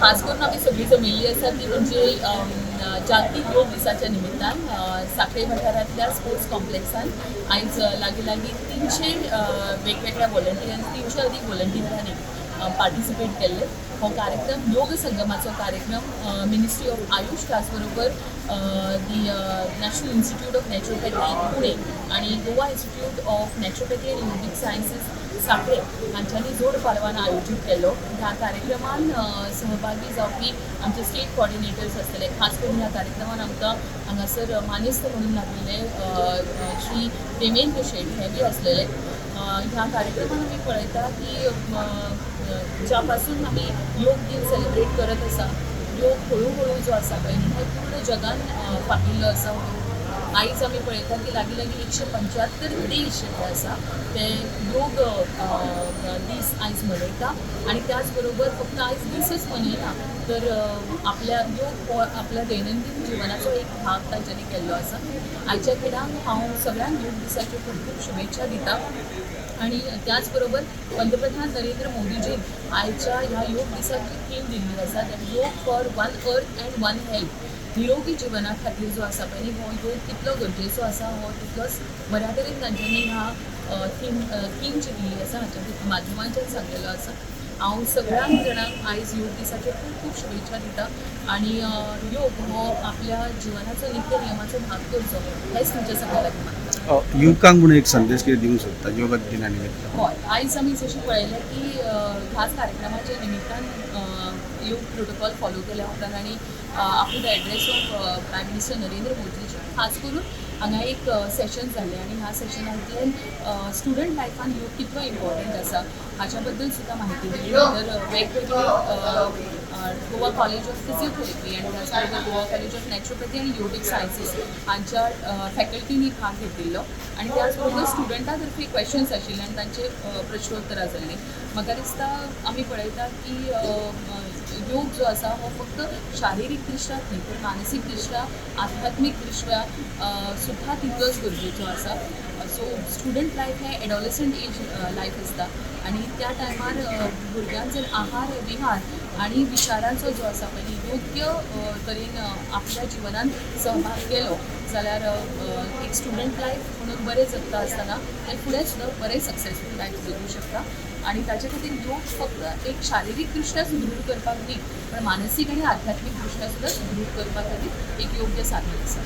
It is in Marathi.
खास करून आम्ही सगळी जमिल्ली आसा ती म्हणजे जागतीक योग दिसाच्या निमित्तान सांखळे वाठारांतल्या स्पोर्ट्स कॉम्प्लेक्सान आयज लागीं लागीं 300 वेगवेगळ्या व्हॉलंटियर्स 300 अदीक व्हॉलंटियरांनी पार्टिसिपेट केल्ले. हो कार्यक्रम योग संगमाचो कार्यक्रम मिनिस्ट्री ऑफ आयुष त्याचबरोबर the national institute of naturopathy Pune आणि Goa institute of naturopathy and yogic sciences Sankhali हांच्यांनी जोड पालवान आयोजीत केल्लो. ह्या कार्यक्रमान सहभागी जावपी आमचे स्टेट कॉर्डिनेटर्स आसतले. खास करून ह्या कार्यक्रमान आमकां हांगासर मानेस्त म्हणून लागिल्ले श्री देवेंद्र शेठ हे बी आसलेले. ह्या कार्यक्रमान आमी पळयता की ज्या पासून आमी योग दिन सेलिब्रेट करत आसा योग हळू जो आसा पळय न्ही पूर्ण जगान फाकिल्लो आसा. आयज आमी पळयता की लागीं लागीं 175 देश जे आसा ते योग दीस आयज मनयता आनी त्याच बरोबर फक्त आयज दीसच मनयना तर आपल्या योग हो आपल्या दैनंदीन जिवनाचो एक भाग तांच्यांनी केल्लो आसा. आयच्या खेळाक हांव सगळ्यांक योग दिसाच्यो खूब खूब शुभेच्छा दिता आणि त्याचबरोबर पंतप्रधान नरेंद्र मोदीजीन आयच्या ह्या योग दिसाची थीम दिल्ली आसा दॅट योग for one earth and one health. निरोगी जिवना खातीर जो आसा पळय हो योग कितलो गरजेचो आसा हो तितलोच बऱ्या तरेन तांच्यांनी ह्या थीम जी दिल्ली आसा हाच्या माध्यमांच्यान सांगलेलो आसा. हांव सगळ्यांक जाणांक आयज योग दिसाच्यो खूब खूब शुभेच्छा दिता आणि योग हो आपल्या जिवनाचो नित्य नियमाचो भाग करचो हेच तुमच्या सगळ्या लागीं मागता. युवकांक म्हणून एक संदेश कितें दिवंक सोदता योग दिना निमित्त? हय, आयज आमी जशें पळयलें की ह्याच कार्यक्रमाच्या निमित्तान योग प्रोटोकॉल फॉलो केल्या उपरांत आनी after the address of prime minister Narendra Modiji खास करून हांगा एक सेशन जाल्लें आनी ह्या सेशनांतल्यान स्टुडंट लायफान योग कितलो इम्पॉर्टंट आसा हाच्या बद्दल सुद्दां म्हायती दिली. तर वेगवेगळे गोवा कॉलेज ऑफ फिजिओथेरपी आणि त्याचबरोबर गोवा कॉलेज ऑफ नॅचरोपॅथी आणि योगिक सायन्सीस हांच्या फॅकल्टीनी भाग घेतिल्लो आणि त्याचबरोबर स्टुडंटां तर्फे क्वेश्चन्स आशिल्ले आनी तांचे प्रश्नोत्तरां जाल्लीं. म्हाका दिसता आमी पळयता की योग जो आसा हो फक्त शारिरीक दृश्ट्या न्ही तर मानसीक दृश्ट्या आध्यात्मीक दृश्ट्या सुद्धा तितलोच गरजेचो आसा. सो स्टुडंट लायफ हे एडॉलसंट एज लायफ आसता आणि त्या टायमार भुरग्यांक जर आहार विहार आणि विचारांचो जो आसा पळय योग्य तरेन आपल्या जिवनान सहभाग केलो जाल्यार एक स्टुडंट लायफ म्हणून बरें जगता आसतना ते फुडें सुद्दां बरें सक्सेसफूल लायफ जगूं शकता. आणि ताचे खातीर योग फक्त एक शारिरीक दृश्ट्या सुदृढ करपाक न्ही पण मानसीक आणि आध्यात्मीक दृश्ट्या सुद्दां सुदृढ करपा खातीर एक योग्य साधन आसा.